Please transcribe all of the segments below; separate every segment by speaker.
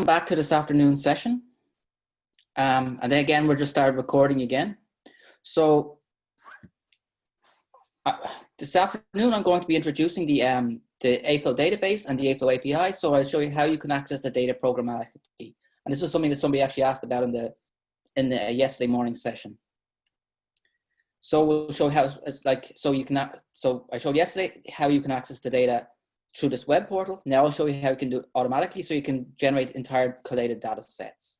Speaker 1: welcome back to this afternoon session. And then again, we're just started recording again. So this afternoon, I'm going to be introducing the AFLOW database and the AFLOW API. So I'll show you how you can access the data programmatically. And this was something that somebody actually asked about in the yesterday morning session. So we'll show how so I showed yesterday how you can access the data through this web portal. Now I'll show you how you can do it automatically so you can generate entire collated data sets.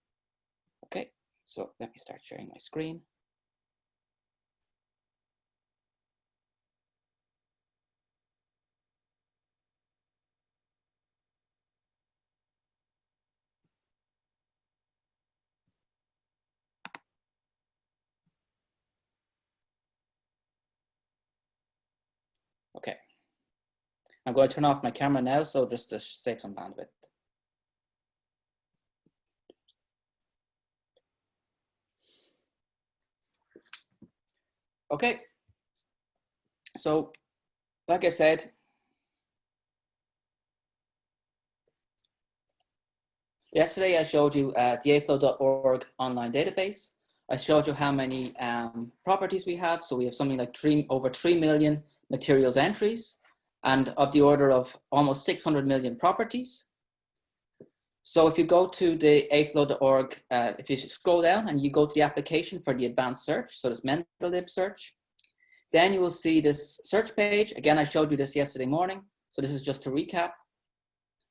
Speaker 1: Okay, so let me start sharing my screen. Okay, I'm going to turn off my camera now, so just to save some bandwidth. Okay, so like I said, yesterday I showed you the AFLOW.org online database. I showed you how many properties we have. So we have something like over 3 million materials entries and of the order of almost 600 million properties. So if you go to the AFLOW.org, if you scroll down and you go to the application for the advanced search, so this MentalLib search, then you will see this search page. Again, I showed you this yesterday morning. So this is just to recap.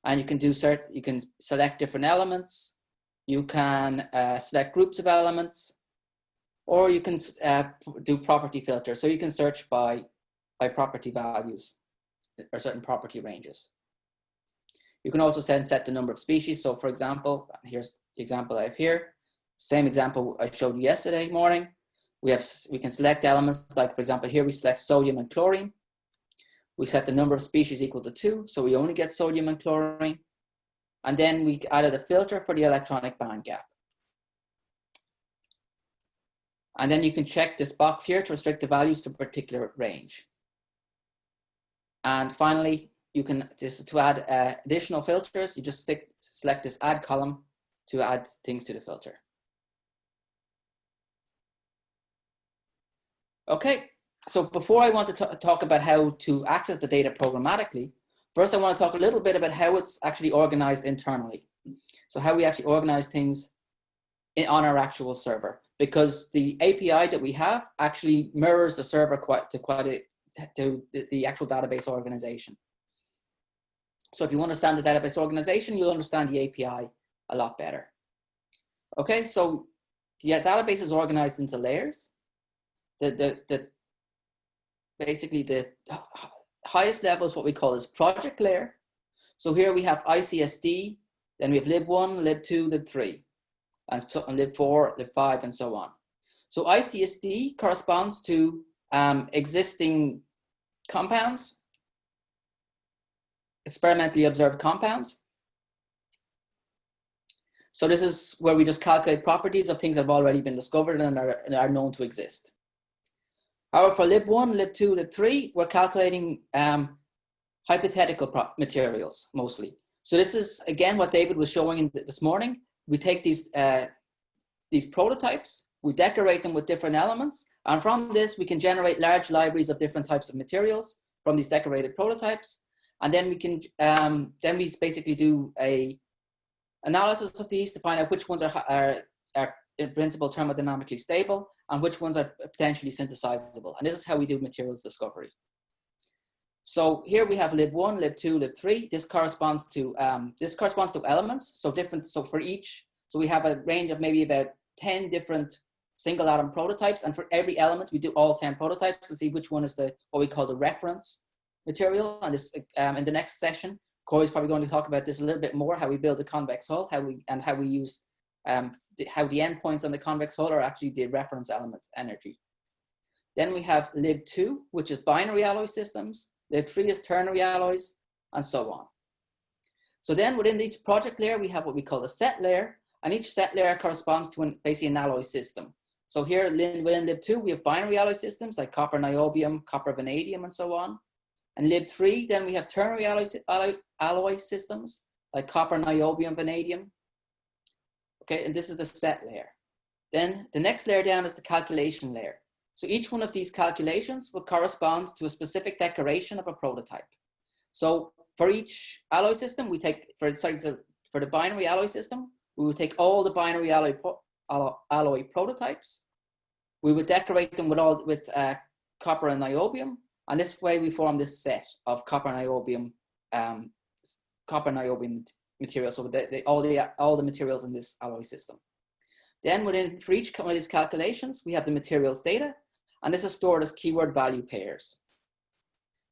Speaker 1: And you can do you can select different elements. You can select groups of elements, or you can do property filter. So you can search by property values or certain property ranges. You can also set the number of species. So for example, here's the example I have here. Same example I showed you yesterday morning. We can select elements like, for example, here we select sodium and chlorine. We set the number of species equal to 2, so we only get sodium and chlorine. And then we added a filter for the electronic band gap. And then you can check this box here to restrict the values to a particular range. And finally, this is to add additional filters. You just select this add column to add things to the filter. Okay, so before I want to talk about how to access the data programmatically, first I want to talk a little bit about how it's actually organized internally. So how we actually organize things on our actual server, because the API that we have actually mirrors the server to the actual database organization. So if you understand the database organization, you'll understand the API a lot better. Okay, so the database is organized into layers. Basically the highest level is what we call this project layer. So here we have ICSD, then we have lib1, lib2, lib3, and lib4, lib5, and so on. So ICSD corresponds to existing compounds, experimentally observed compounds. So this is where we just calculate properties of things that have already been discovered and are known to exist. However, for lib1, lib2, lib3, we're calculating hypothetical materials mostly. So this is, again, what David was showing this morning. We take these prototypes, we decorate them with different elements, and from this, we can generate large libraries of different types of materials from these decorated prototypes. And then we can, then we basically do a analysis of these to find out which ones are in principle thermodynamically stable and which ones are potentially synthesizable. And this is how we do materials discovery. So here we have lib1, lib2, lib3. This corresponds to elements. So for each, so we have a range of maybe about 10 different single atom prototypes, and for every element we do all 10 prototypes to see which one is what we call the reference material. And this in the next session, Corey's probably going to talk about this a little bit more, how we build a convex hull, how we use how the endpoints on the convex hull are actually the reference element energy. Then we have lib2, which is binary alloy systems. Lib3 is ternary alloys, and so on. So then within each project layer, we have what we call a set layer, and each set layer corresponds to basically an alloy system. So here within lib2, we have binary alloy systems like copper niobium, copper vanadium, and so on. And lib3, then we have ternary alloy systems like copper niobium, vanadium. Okay, and this is the set layer. Then the next layer down is the calculation layer. So each one of these calculations will correspond to a specific decoration of a prototype. So for each alloy system, we take, for the binary alloy system, we would take all the binary alloy prototypes. We would decorate them with copper and niobium. And this way we form this set of copper and niobium materials. So all the materials in this alloy system. Then for each one of these calculations, we have the materials data, and this is stored as keyword value pairs.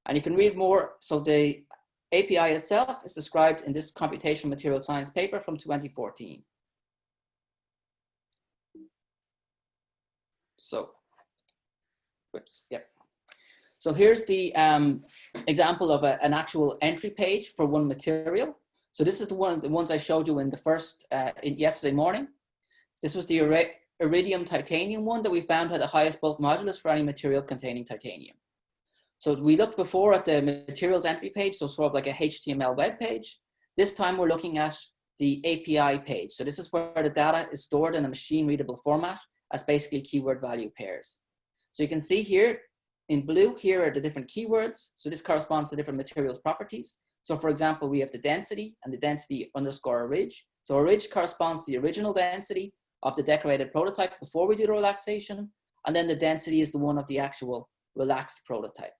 Speaker 1: And you can read more. So the API itself is described in this computational material science paper from 2014. So, whoops, yep. So here's the example of an actual entry page for one material. So this is the ones I showed you in the first, yesterday morning. This was the iridium titanium one that we found had the highest bulk modulus for any material containing titanium. So we looked before at the materials entry page, so sort of like a HTML web page. This time we're looking at the API page. So this is where the data is stored in a machine readable format as basically keyword value pairs. So you can see here in blue, here are the different keywords. So this corresponds to different materials properties. So for example, we have the density and the density underscore a ridge. So a ridge corresponds to the original density of the decorated prototype before we do the relaxation. And then the density is the one of the actual relaxed prototype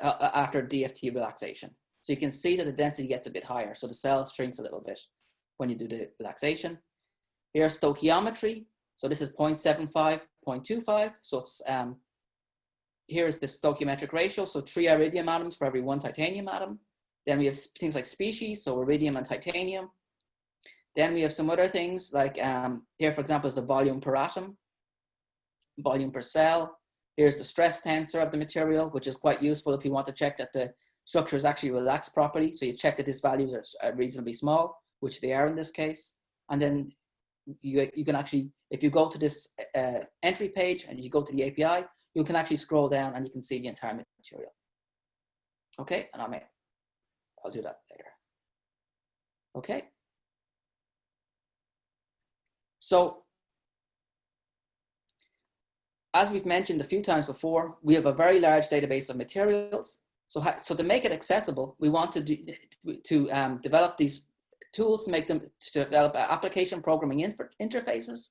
Speaker 1: after DFT relaxation. So you can see that the density gets a bit higher. So the cell shrinks a little bit when you do the relaxation. Here's stoichiometry. So this is 0.75, 0.25. So it's, here's the stoichiometric ratio. So 3 iridium atoms for every 1 titanium atom. Then we have things like species, so iridium and titanium. Then we have some other things like here, for example, is the volume per atom, volume per cell. Here's the stress tensor of the material, which is quite useful if you want to check that the structure is actually relaxed properly. So you check that these values are reasonably small, which they are in this case. And then you can actually, if you go to this entry page and you go to the API, you can actually scroll down and you can see the entire material. Okay, and I'll do that later. Okay. So, as we've mentioned a few times before, we have a very large database of materials. So to make it accessible, we want to develop these tools to develop application programming interfaces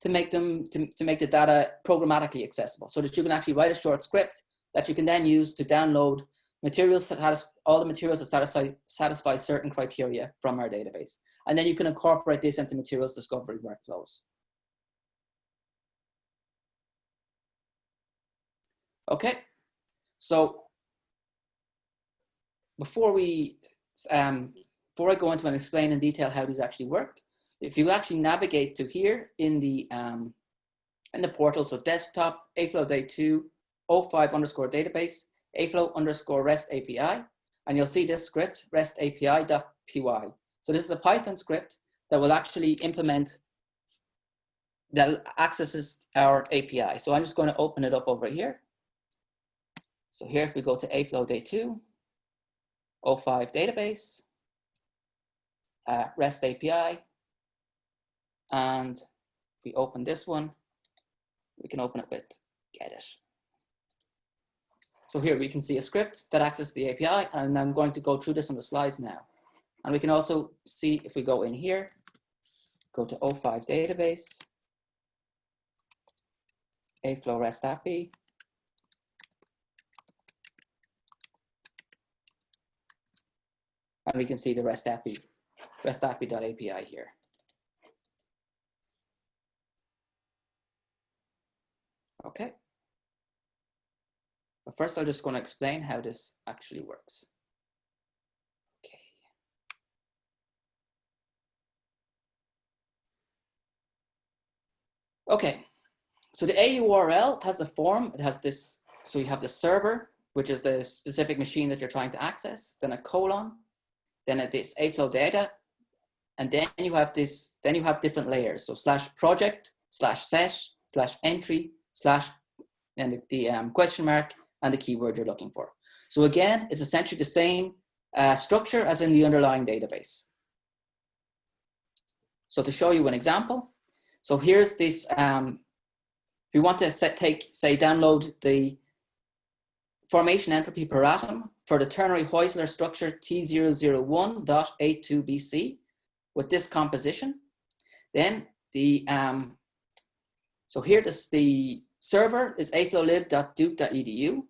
Speaker 1: to make the data programmatically accessible, so that you can actually write a short script that you can then use to download materials that all the materials that satisfy certain criteria from our database. And then you can incorporate this into materials discovery workflows. Okay, so before I go into and explain in detail how these actually work, if you actually navigate to here in the portal, so desktop, AFLOW day 2, 05 underscore database, AFLOW underscore REST API, and you'll see this script, REST API.py. So this is a Python script that will actually implement, that accesses our API. So I'm just going to open it up over here. So here, if we go to AFLOW day 2, 05 database, REST API, and if we open this one, we can open it with get it. So here we can see a script that accesses the API, and I'm going to go through this on the slides now. And we can also see, if we go in here, go to 05 database, AFLOW REST API, and we can see the REST API.API here. Okay. But first, I'm just going to explain how this actually works. Okay. Okay. So the AURL has a form. It has this. So you have the server, which is the specific machine that you're trying to access. Then a colon. Then it is AFLOW data. And then you have this. Then you have different layers. So /project, /set, /entry, and the question mark, and the keyword you're looking for. So again, it's essentially the same structure as in the underlying database. So to show you an example, so here's this, if we want to download the formation enthalpy per atom for the ternary Heusler structure T001.82BC with this composition, then so here the server is aflowlib.duke.edu.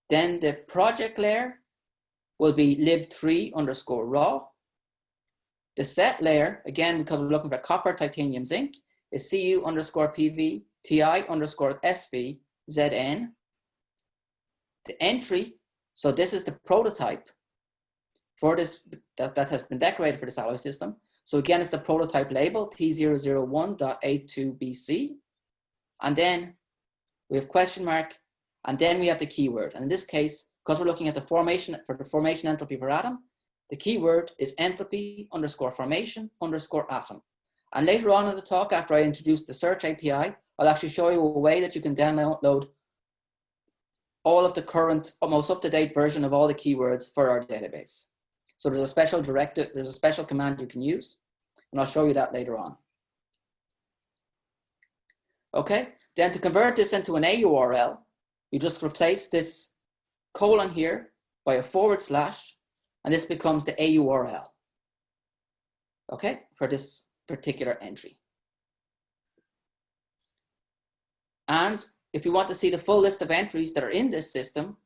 Speaker 1: Then the project layer will be lib3_raw. The set layer, again, because we're looking for copper, titanium, zinc, is cu_pv ti_sv zn. The entry, so this is the prototype for this that has been decorated for this alloy system. So again, it's the prototype label T001.82BC. And then we have question mark, and then we have the keyword. And in this case, because we're looking at the formation enthalpy per atom, the keyword is enthalpy_formation_atom. And later on in the talk, after I introduce the search API, I'll actually show you a way that you can download all of the current, most up-to-date version of all the keywords for our database. So there's a special directive, there's a special command you can use, and I'll show you that later on. Okay, then to convert this into an AURL, you just replace this colon here by a /, and this becomes the AURL, okay, for this particular entry. And if you want to see the full list of entries that are in this system,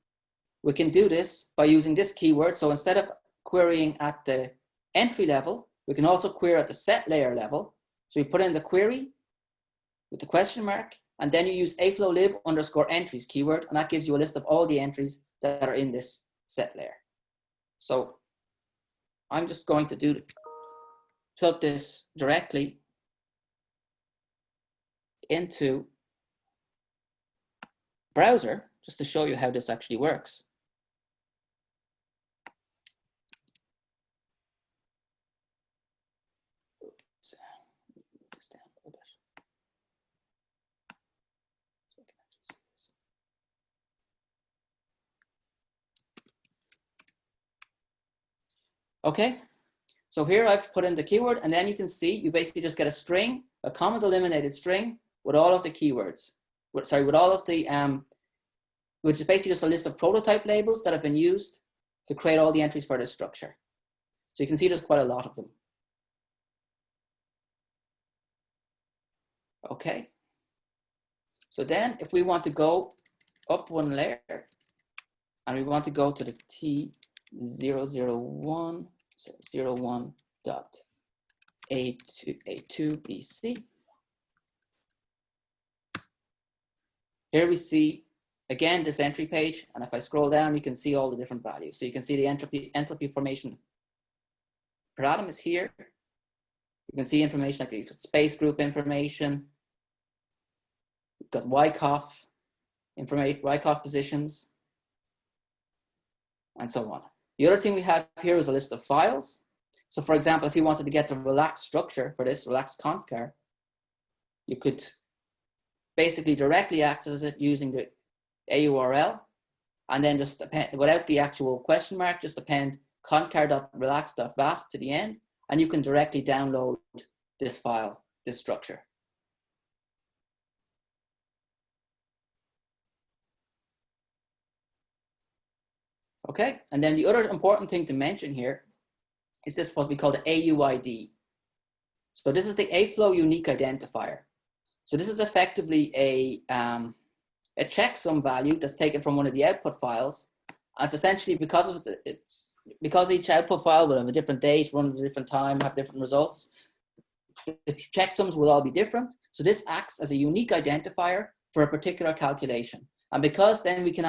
Speaker 1: we can do this by using this keyword. So instead of querying at the entry level, we can also query at the set layer level. So we put in the query with the question mark, and then you use aflowlib_entries keyword, and that gives you a list of all the entries that are in this set layer. So I'm just going to plug this directly into browser just to show you how this actually works. Oops. Move this down a little bit. So I can actually see this. Okay, so here I've put in the keyword, and then you can see you basically just get a string, a comma delimited string with all of the keywords. With all of the, which is basically just a list of prototype labels that have been used to create all the entries for this structure. So you can see there's quite a lot of them. Okay. So then if we want to go up one layer and we want to go to the T001.A2BC, here we see, again, this entry page, and if I scroll down, you can see all the different values. So you can see the enthalpy formation per atom is here. You can see information like space group information. We've got Wyckoff information, Wyckoff positions, and so on. The other thing we have here is a list of files. So for example, if you wanted to get the relaxed structure for this relaxed concar, you could basically directly access it using the AURL, and then just append, without the actual question mark, just append concar.relax.vasp to the end, and you can directly download this file, this structure. Okay, and then the other important thing to mention here is this, what we call the AUID. So this is the AFLOW unique identifier. So this is effectively a checksum value that's taken from one of the output files. And it's essentially because each output file will have a different date, run at a different time, have different results. The checksums will all be different. So this acts as a unique identifier for a particular calculation. And because then we can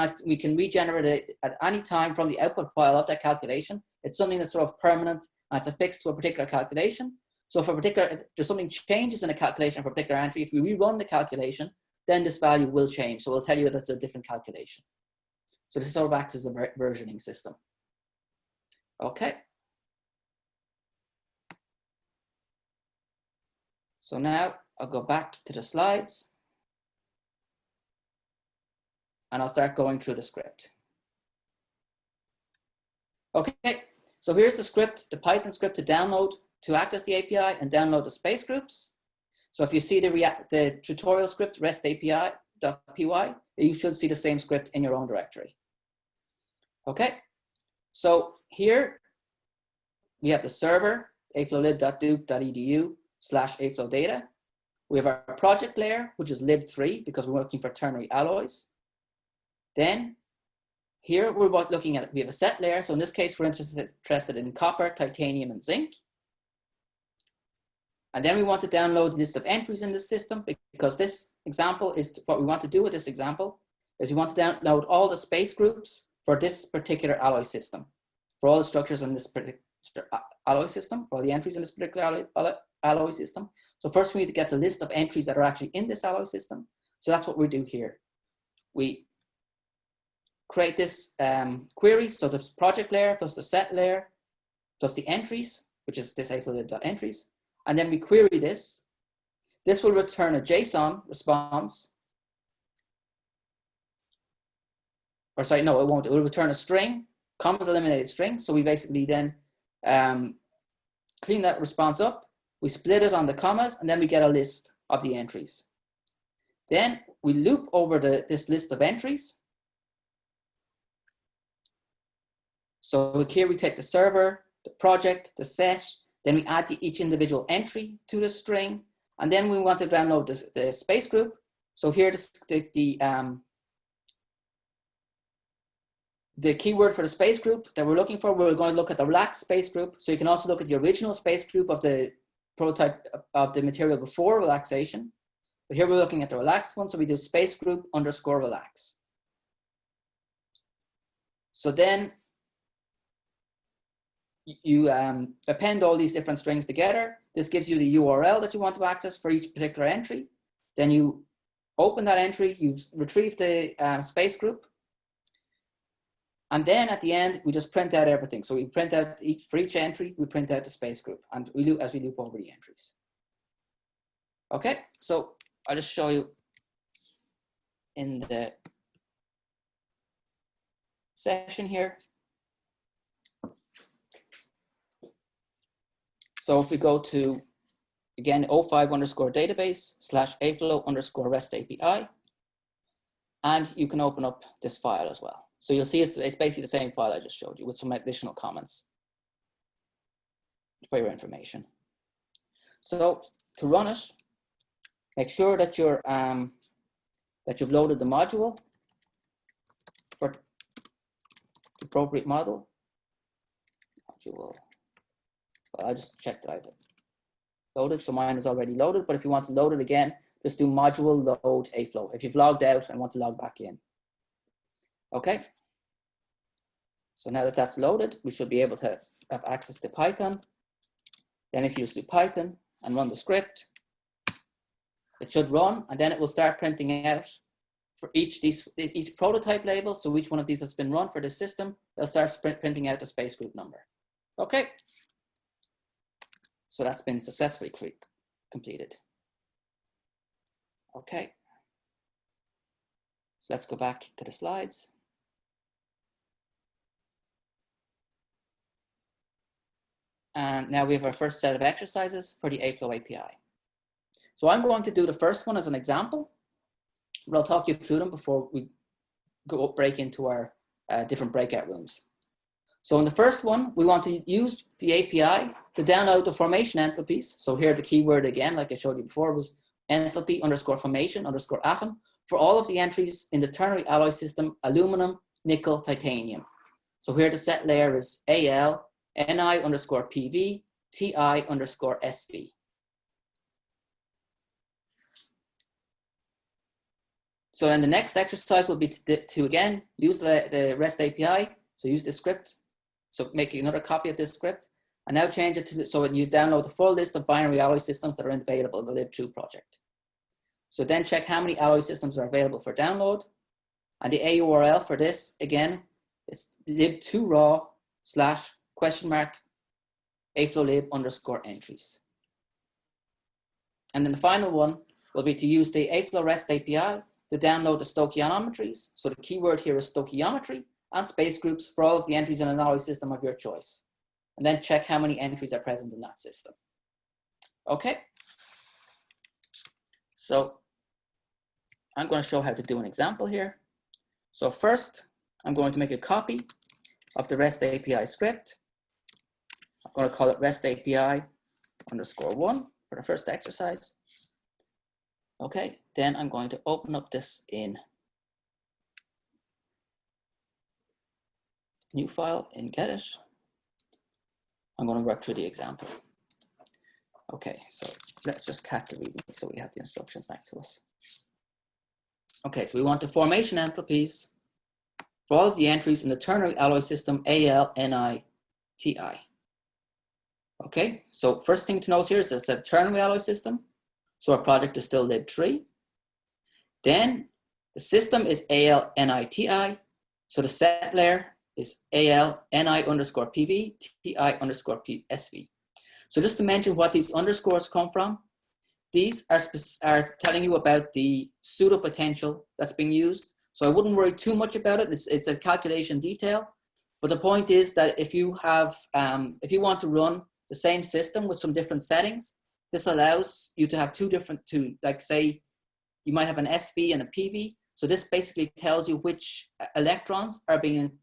Speaker 1: regenerate it at any time from the output file of that calculation, it's something that's sort of permanent and it's affixed to a particular calculation. So if there's something changes in a calculation for a particular entry, if we rerun the calculation, then this value will change. So it'll tell you that it's a different calculation. So this sort of acts as a versioning system. Okay. So now I'll go back to the slides and I'll start going through the script. Okay, so here's the script, the Python script to download to access the API and download the space groups. So if you see the tutorial script REST API.py, you should see the same script in your own directory. Okay, so here we have the server aflowlib.duke.edu/aflowdata. We have our project layer, which is lib3 because we're looking for ternary alloys. Then here we're looking at, we have a set layer. So in this case, we're interested in copper, titanium, and zinc. And then we want to download the list of entries in this system because this example is what we want to do with this example is we want to download all the space groups for this particular alloy system, for all the structures in this particular alloy system, for all the entries in this particular alloy system. So first we need to get the list of entries that are actually in this alloy system. So that's what we do here. We create this query, so the project layer plus the set layer plus the entries, which is this aflowlib.entries. And then we query this. This will return a JSON response. Or sorry, no, it won't. It will return a string, comment eliminated string. So we basically then clean that response up. We split it on the commas, and then we get a list of the entries. Then we loop over this list of entries. So here we take the server, the project, the set, then we add each individual entry to the string, and then we want to download the space group. So here the keyword for the space group that we're looking for, we're going to look at the relaxed space group. So you can also look at the original space group of the prototype of the material before relaxation. But here we're looking at the relaxed one, so we do space group underscore relax. So then you append all these different strings together. This gives you the URL that you want to access for each particular entry. Then you open that entry, you retrieve the space group. And then at the end, we just print out everything. So we print out for each entry, we print out the space group, and we loop as we loop over the entries. Okay, so I'll just show you in the session here. So if we go to, again, 05 underscore database / aflow underscore REST API, and you can open up this file as well. So you'll see it's basically the same file I just showed you with some additional comments for your information. So to run it, make sure that you've loaded the module for the appropriate module. Well, I just checked that I've loaded, so mine is already loaded. But if you want to load it again, just do module load AFLOW if you've logged out and want to log back in. Okay. So now that that's loaded, we should be able to have access to Python. Then if you just do Python and run the script, it should run, and then it will start printing out for each prototype label. So each one of these has been run for the system, they'll start printing out the space group number. Okay. So that's been successfully completed. Okay. So let's go back to the slides. And now we have our first set of exercises for the AFLOW API. So I'm going to do the first one as an example, but I'll talk you through them before we break into our different breakout rooms. So in the first one, we want to use the API to download the formation enthalpies. So here the keyword again, like I showed you before, was enthalpy underscore formation underscore atom for all of the entries in the ternary alloy system, aluminum, nickel, titanium. So here the set layer is AL, NI underscore PV, TI underscore SV. So then the next exercise will be to again, use the REST API. So use the script. So make another copy of this script and now change it to, so when you download the full list of binary alloy systems that are available in the lib2 project. So then check how many alloy systems are available for download. And the AURL for this, again, it's lib2raw / aflowlib underscore entries. And then the final one will be to use the AFLOW REST API to download the stoichiometries. So the keyword here is stoichiometry and space groups for all of the entries in an alloy system of your choice. and then check how many entries are present in that system. Okay. So I'm going to show how to do an example here. So first, I'm going to make a copy of the REST API script. I'm going to call it REST API _1 for the first exercise. Okay, then I'm going to open up this in new file in Get. I'm going to work through the example. Okay, so let's just cat the readme so we have the instructions next to us. Okay, so we want the formation enthalpies for all of the entries in the ternary alloy system ALNI TI. Okay, so first thing to note here is that it's a ternary alloy system. So our project is still lib3. Then the system is ALNI TI. So the set layer is ALNI_PV TI_PSV. So just to mention what these underscores come from, these are telling you about the pseudo potential that's being used. So I wouldn't worry too much about it. It's a calculation detail. But the point is that if you have, if you want to run the same system with some different settings, this allows you to have like say, you might have an SV and a PV. So this basically tells you which electrons are being,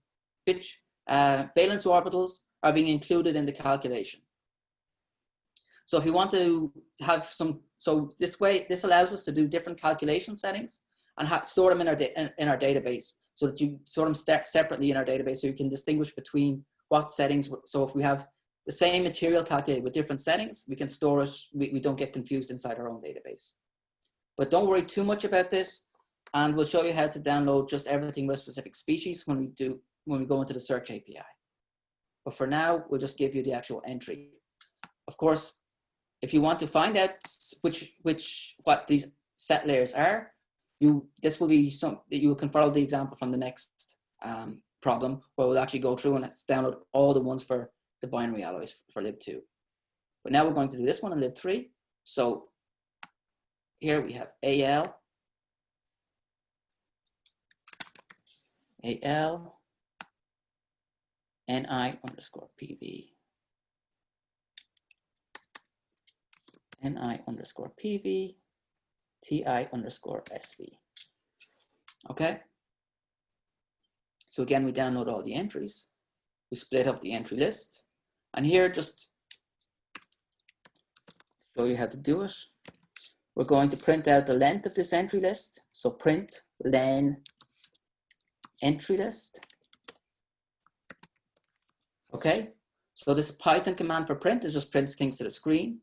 Speaker 1: which valence orbitals are being included in the calculation. So if you want to have some, so this way, this allows us to do different calculation settings and store them in our database so that you store them separately in our database so you can distinguish between what settings. So if we have the same material calculated with different settings, we can store it, we don't get confused inside our own database. But don't worry too much about this, and we'll show you how to download just everything with a specific species when we go into the search API. But for now, we'll just give you the actual entry. Of course, if you want to find out what these set layers are, this will be you can follow the example from the next problem where we'll actually go through and download all the ones for the binary alloys for lib2. But now we're going to do this one in lib3. So here we have AL NI_PV NI_PV TI_SV. Okay. So again, we download all the entries. We split up the entry list. And here, just show you how to do it. We're going to print out the length of this entry list. So print len entry list. Okay. So this Python command for print is just prints things to the screen.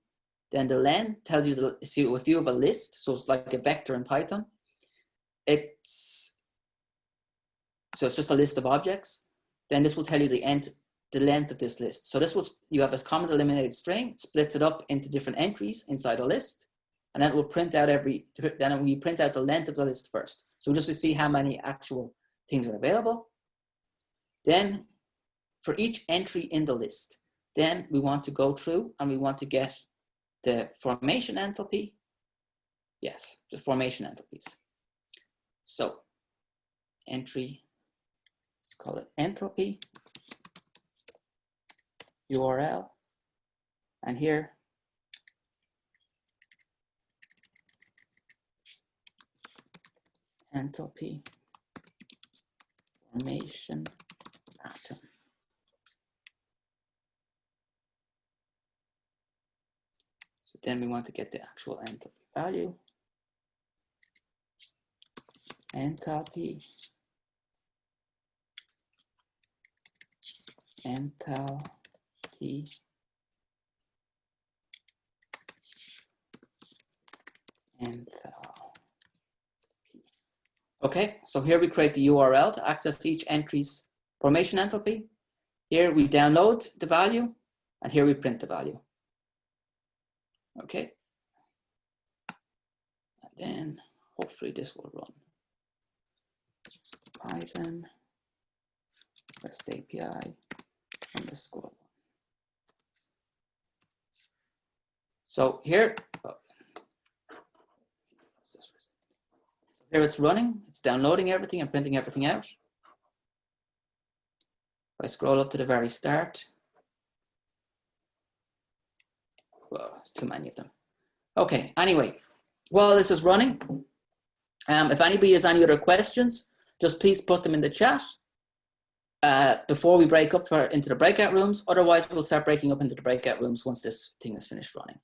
Speaker 1: Then the len tells you if you have a list, so it's like a vector in Python. It's just a list of objects. Then this will tell you the length of this list. So this was, you have this comment eliminated string, splits it up into different entries inside a list, and then it will print out then we print out the length of the list first. So just to see how many actual things are available. Then for each entry in the list, then we want to go through and we want to get the formation enthalpy. Yes, just formation enthalpies. So entry, let's call it enthalpy URL, and here enthalpy formation atom. So then we want to get the actual enthalpy value. Enthalpy Okay, so here we create the URL to access each entry's formation enthalpy. Here we download the value, and here we print the value. Okay. And then hopefully this will run. Python REST API _1. So here, here it's running, it's downloading everything and printing everything out. If I scroll up to the very start, Whoa, there's too many of them. Okay, anyway, while this is running, if anybody has any other questions, just please put them in the chat before we break up into the breakout rooms. Otherwise, we'll start breaking up into the breakout rooms once this thing is finished running.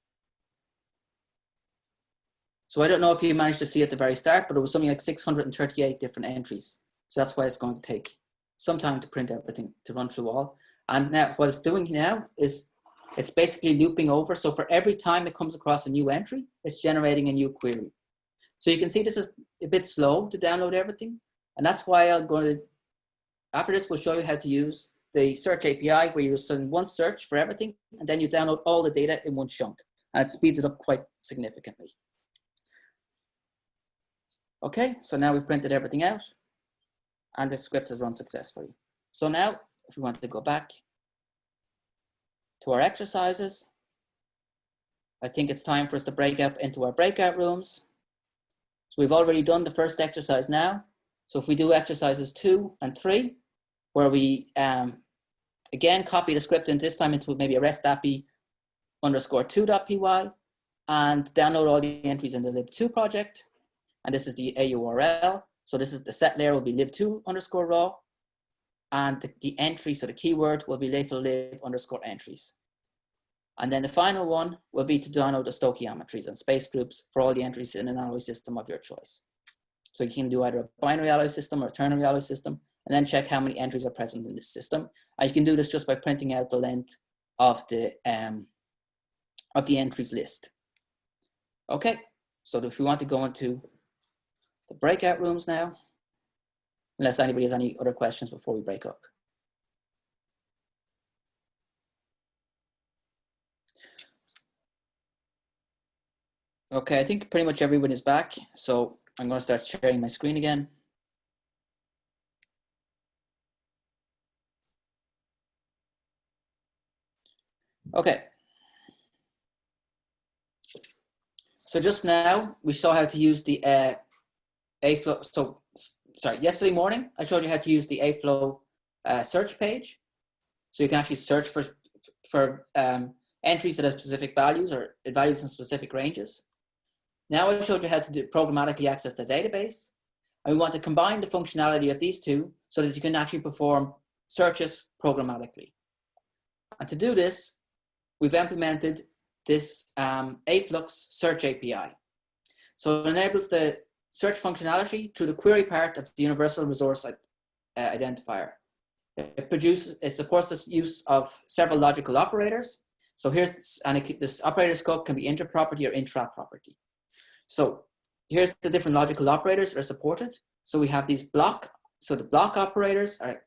Speaker 1: So I don't know if you managed to see at the very start, but it was something like 638 different entries. So that's why it's going to take some time to print everything, to run through all. And now what it's doing now is it's basically looping over. So for every time it comes across a new entry, it's generating a new query. So you can see this is a bit slow to download everything. And that's why I'm going to, after this, we'll show you how to use the search API where you send one search for everything, and then you download all the data in one chunk. And it speeds it up quite significantly. Okay, so now we've printed everything out and the script has run successfully. So now, if we want to go back to our exercises, I think it's time for us to break up into our breakout rooms. So we've already done the first exercise now. So if we do exercises 2 and 3, where we again copy the script and this time into maybe a rest_2.py and download all the entries in the lib2 project. And this is the AURL. So this is the set layer will be lib2_raw. And the entry, so the keyword will be lib_entries. And then the final one will be to download the stoichiometries and space groups for all the entries in an alloy system of your choice. So you can do either a binary alloy system or a ternary alloy system, and then check how many entries are present in this system. And you can do this just by printing out the length of the entries list. Okay, so if we want to go into the breakout rooms now, unless anybody has any other questions before we break up. Okay, I think pretty much everyone is back. So I'm going to start sharing my screen again. Okay. So just now we saw how to use the AFLOW. So sorry, yesterday morning I showed you how to use the AFLOW search page. So you can actually search for entries that have specific values or values in specific ranges. Now I showed you how to programmatically access the database. And we want to combine the functionality of these two so that you can actually perform searches programmatically. And to do this, we've implemented this AFLUX search API. So it enables the search functionality through the query part of the universal resource identifier. It supports this use of several logical operators. So here's this operator scope can be inter-property or intra-property. So here's the different logical operators that are supported. So we have these block. So the block operators are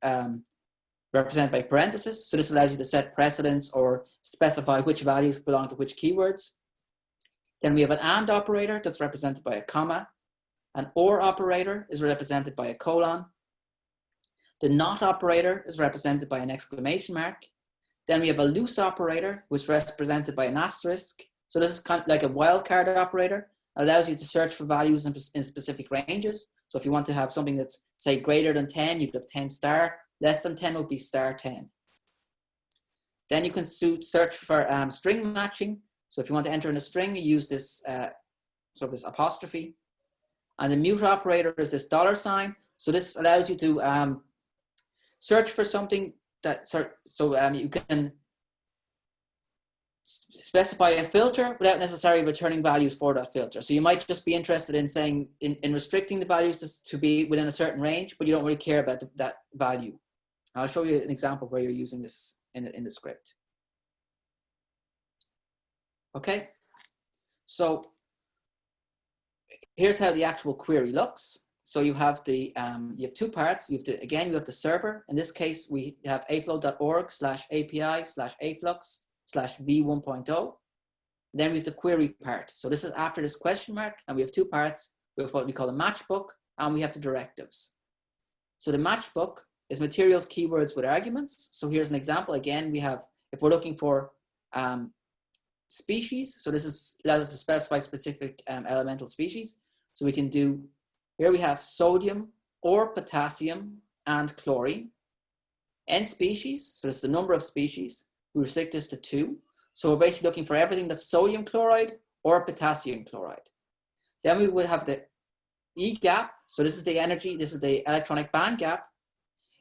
Speaker 1: represented by parentheses. So this allows you to set precedence or specify which values belong to which keywords. Then we have an AND operator that's represented by a comma. An OR operator is represented by a colon. The NOT operator is represented by an exclamation mark. Then we have a loose operator, which is represented by an asterisk. So this is kind of like a wildcard operator. It allows you to search for values in specific ranges. So if you want to have something that's, say, greater than 10, you'd have 10 star. Less than 10 would be star 10. Then you can search for string matching. So if you want to enter in a string, you use this this apostrophe. And the mute operator is this $sign. So this allows you to search for something that, you can specify a filter without necessarily returning values for that filter. So you might just be interested in saying, in restricting the values to be within a certain range, but you don't really care about that value. I'll show you an example where you're using this in the script. Okay, so here's how the actual query looks. So you have you have two parts. You have the server. In this case, we have aflow.org/API/AFLUX/v1.0. Then we have the query part. So this is after this question mark, and we have two parts. We have what we call a matchbook, and we have the directives. So the matchbook is materials keywords with arguments. So here's an example. Again, we have, if we're looking for species, so this allows us to specify specific elemental species. So we can do, here we have sodium or potassium and chlorine. N species, so this is the number of species. We restrict this to 2. So we're basically looking for everything that's sodium chloride or potassium chloride. Then we would have the E gap. So this is the energy, this is the electronic band gap.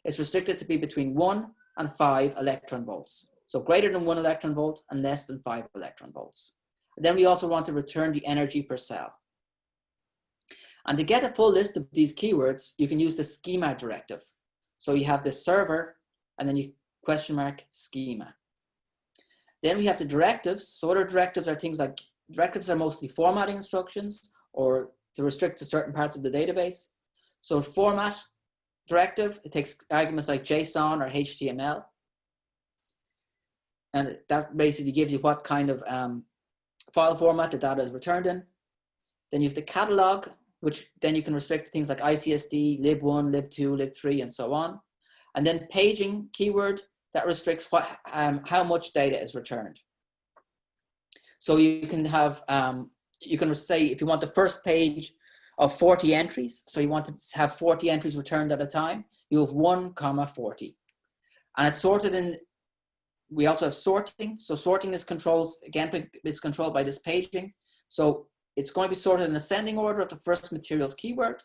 Speaker 1: It's restricted to be between 1 and 5 electron volts. So greater than 1 electron volt and less than 5 electron volts. And then we also want to return the energy per cell. And to get a full list of these keywords, you can use the schema directive. So you have the server and then you question mark schema. Then we have the directives. So other directives are things like, directives are mostly formatting instructions or to restrict to certain parts of the database. So format directive, it takes arguments like JSON or HTML. And that basically gives you what kind of file format the data is returned in. Then you have the catalog, which then you can restrict to things like ICSD, lib1, lib2, lib3, and so on. And then paging keyword, that restricts what, how much data is returned. So you can have, you can say if you want the first page of 40 entries, so you want to have 40 entries returned at a time, you have 1, 40. And it's sorted in, we also have sorting. So sorting is controlled, again, is controlled by this paging. So it's going to be sorted in ascending order of the first materials keyword.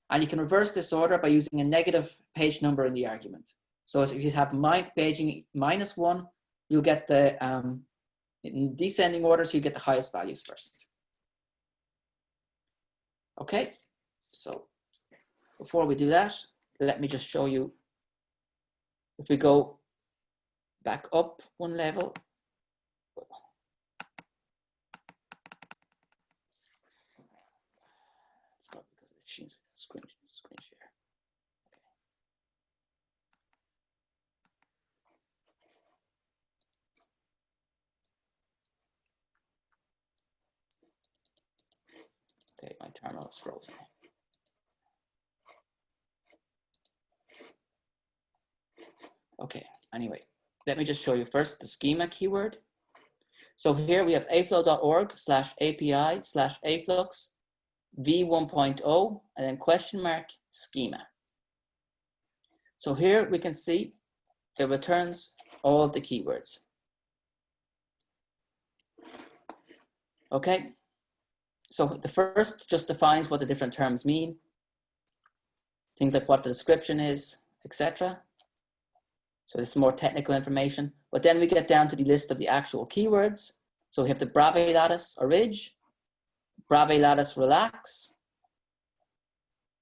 Speaker 1: And you can reverse this order by using a negative page number in the argument. So if you have paging -1, you'll get the, in descending order, so you get the highest values first. Okay, so before we do that, let me just show you, if we go back up one level. Let's go because it's screen share. Okay, my terminal is frozen. Okay, anyway, let me just show you first the schema keyword. So here we have aflow.org/API/AFLUX v1.0 and then question mark schema. So here we can see it returns all of the keywords. Okay, so the first just defines what the different terms mean, things like what the description is, etc. So this is more technical information, but then we get down to the list of the actual keywords. So we have the Brave lattice orig, Brave lattice relax.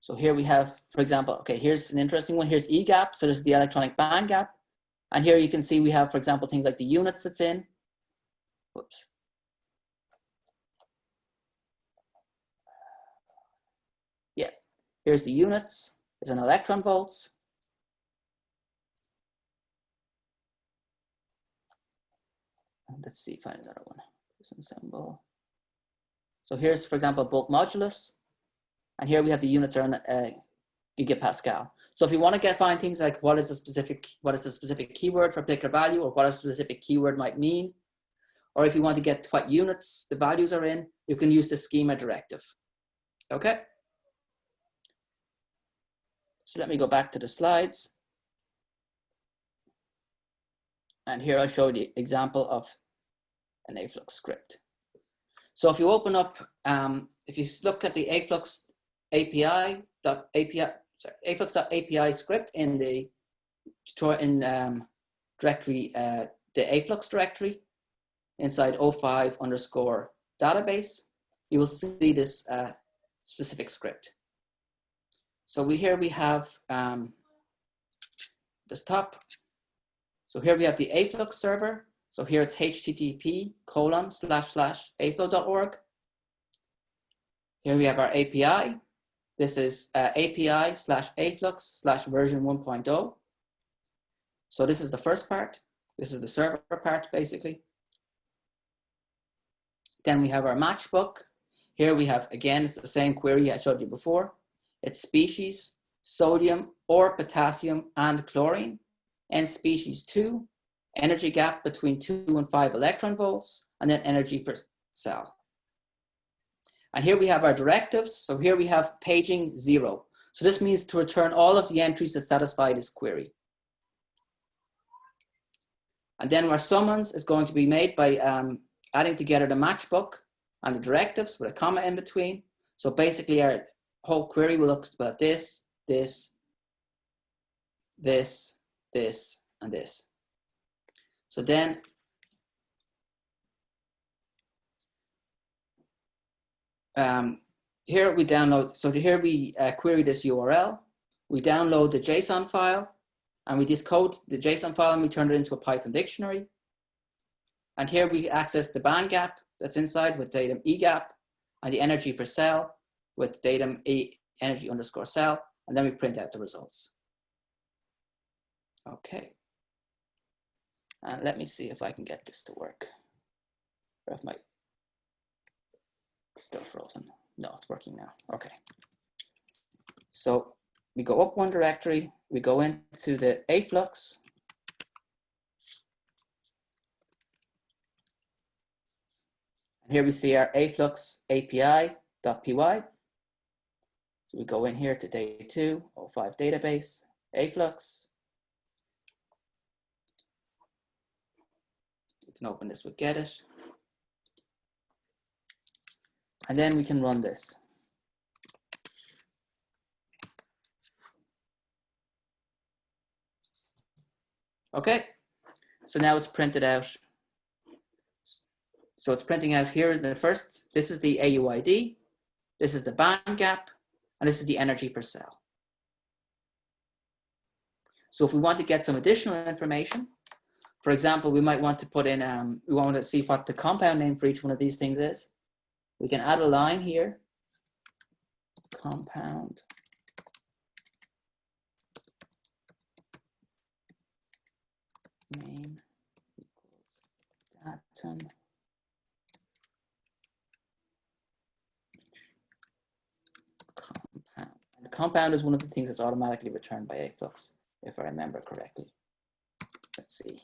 Speaker 1: So here we have, for example, okay, here's an interesting one. Here's E gap. So this is the electronic band gap. And here you can see we have, for example, things like the units it's in. Whoops. Yeah, here's the units. It's in electron volts. Let's see, find another one. Symbol. So here's, for example, bulk modulus. And here we have the units are in gigapascal. So if you want to find things like what is the specific keyword for a particular value, or what a specific keyword might mean, or if you want to get what units the values are in, you can use the schema directive. Okay. So let me go back to the slides. And here I'll show you the example of an AFLUX script. So if you open up, if you look at the AFLUX AFLUX.API script in the directory, the AFLUX directory inside 05_database, you will see this specific script. So here we have this top. So here we have the AFLUX server. So here it's http://aflow.org. Here we have our API. This is API/AFLUX/version 1.0. So this is the first part. This is the server part, basically. Then we have our matchbook. Here we have, again, it's the same query I showed you before. It's species, sodium or potassium and chlorine. N species 2, energy gap between 2 and 5 electron volts, and then energy per cell. And here we have our directives. So here we have paging 0. So this means to return all of the entries that satisfy this query. And then our summons is going to be made by adding together the matchbook and the directives with a comma in between. So basically our whole query will look about this, this, this, this, and this. So then here we download, so here we query this URL, we download the JSON file, and we decode the JSON file and we turn it into a Python dictionary. And here we access the band gap that's inside with datum egap and the energy per cell with datum energy underscore cell, and then we print out the results. Okay. And let me see if I can get this to work. Or if my still frozen. No, it's working now. Okay. So we go up one directory, we go into the AFLUX. And here we see our AFLUX API.py. So we go in here to day 2, 05 database, AFLUX. We can open this with gedit. And then we can run this. Okay, so now it's printed out. So it's printing out here is the first, this is the AUID, this is the band gap, and this is the energy per cell. So if we want to get some additional information, for example, we might want to put in, we want to see what the compound name for each one of these things is. We can add a line here, compound name equals datum compound. And the compound is one of the things that's automatically returned by AFLUX, if I remember correctly. Let's see.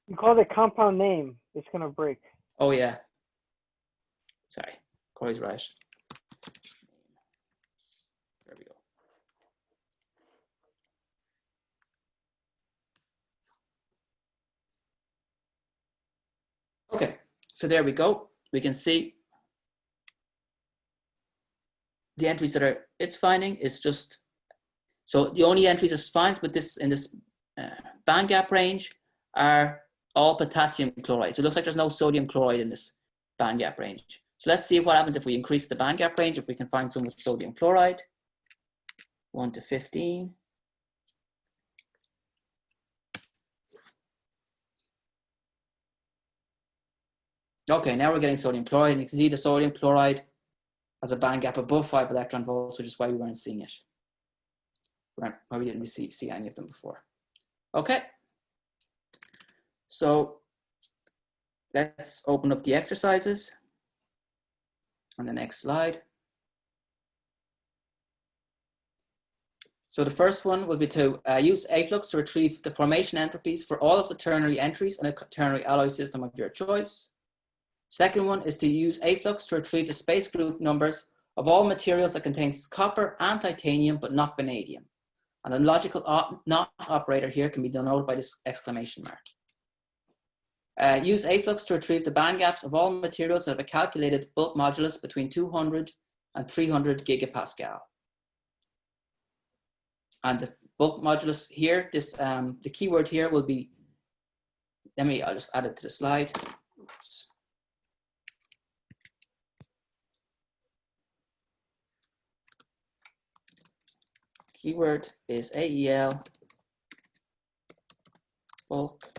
Speaker 2: You call it compound name, it's gonna break.
Speaker 1: Oh yeah. Sorry, Corey's right. There we go. Okay, so there we go. We can see the entries that are it's finding is just, so the only entries it finds with this in this band gap range are all potassium chloride. So it looks like there's no sodium chloride in this band gap range. So let's see what happens if we increase the band gap range, if we can find some with sodium chloride. 1 to 15. Okay, now we're getting sodium chloride, and you can see the sodium chloride has a band gap above 5 electron volts, which is why we weren't seeing it. Why we didn't see any of them before. Okay. So let's open up the exercises on the next slide. So the first one will be to use AFLUX to retrieve the formation entropies for all of the ternary entries in a ternary alloy system of your choice. Second one is to use AFLUX to retrieve the space group numbers of all materials that contains copper and titanium, but not vanadium. And the logical not operator here can be denoted by this exclamation mark. Use AFLUX to retrieve the band gaps of all materials that have a calculated bulk modulus between 200 and 300 gigapascal. And the bulk modulus here, this the keyword here will be, I'll just add it to the slide. Oops. Keyword is AEL bulk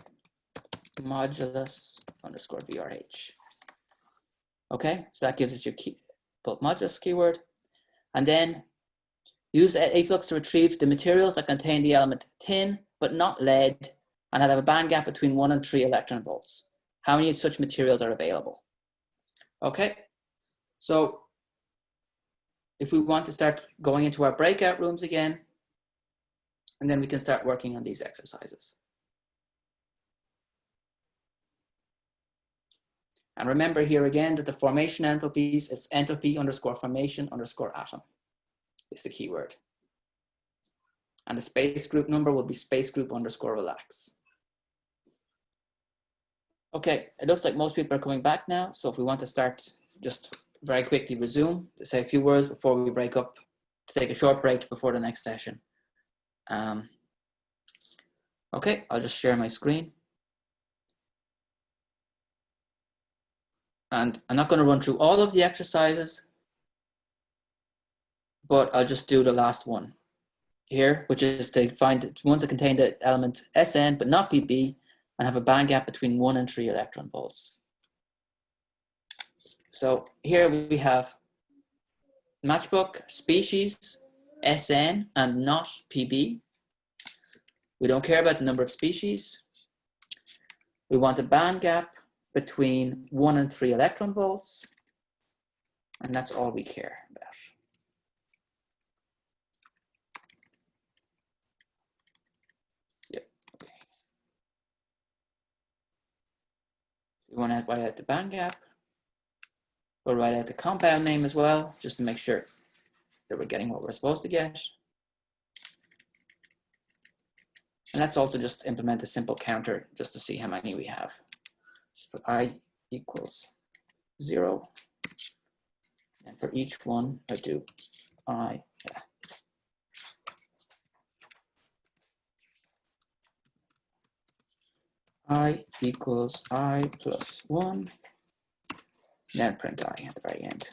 Speaker 1: modulus underscore VRH. Okay, so that gives us your bulk modulus keyword. And then use AFLUX to retrieve the materials that contain the element tin, but not lead, and that have a band gap between 1 and 3 electron volts. How many such materials are available? Okay, so if we want to start going into our breakout rooms again, and then we can start working on these exercises. And remember here again that the formation enthalpies, it's enthalpy underscore formation underscore atom is the keyword. And the space group number will be space group underscore relax. Okay, it looks like most people are coming back now. So if we want to start, just very quickly resume to say a few words before we break up, to take a short break before the next session. Okay, I'll just share my screen. And I'm not going to run through all of the exercises, but I'll just do the last one here, which is to find ones that contain the element Sn, but not Pb, and have a band gap between 1 and 3 electron volts. So here we have matchbook, species, Sn, and not Pb. We don't care about the number of species. We want a band gap between 1 and 3 electron volts, and that's all we care about. Yep. Okay. We want to write out the band gap. We'll write out the compound name as well, just to make sure that we're getting what we're supposed to get. And let's also just implement a simple counter just to see how many we have. So put I equals 0. And for each one, I do I. I equals I plus 1. Then print I at the very end.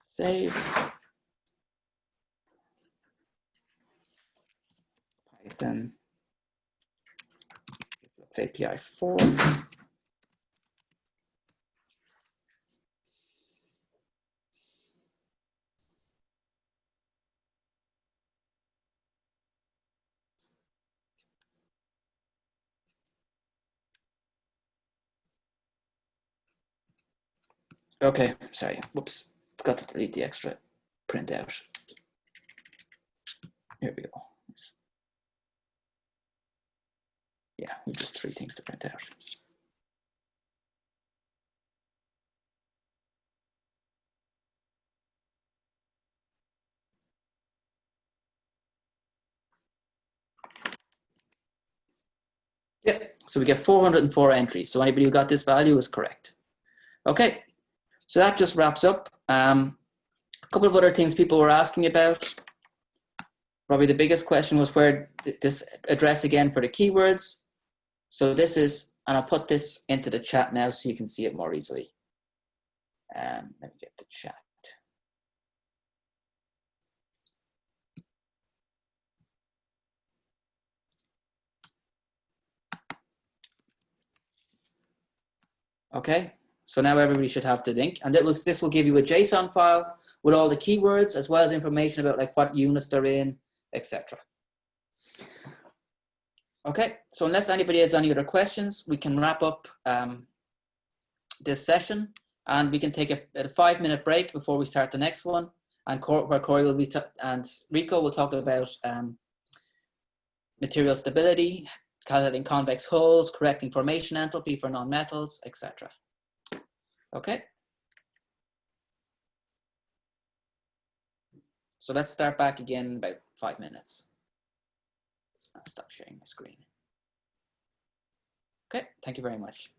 Speaker 1: Save. Python AFLUX API 4. Okay, sorry, whoops, forgot to delete the extra printout. Here we go. Yeah, just 3 things to print out. Yep, so we get 404 entries. So anybody who got this value is correct. Okay, so that just wraps up. A couple of other things people were asking about. Probably the biggest question was where this address again for the keywords. So this is, and I'll put this into the chat now so you can see it more easily. Let me get the chat. Okay, so now everybody should have the link, and this will give you a JSON file with all the keywords as well as information about like what units they're in, etc. Okay, so unless anybody has any other questions, we can wrap up this session, and we can take a 5-minute break before we start the next one. And where Corey will be and Rico will talk about material stability, calculating convex hulls, correcting formation enthalpy for non-metals, etc. Okay. So let's start back again in about 5 minutes. I'll stop sharing my screen. Okay, thank you very much.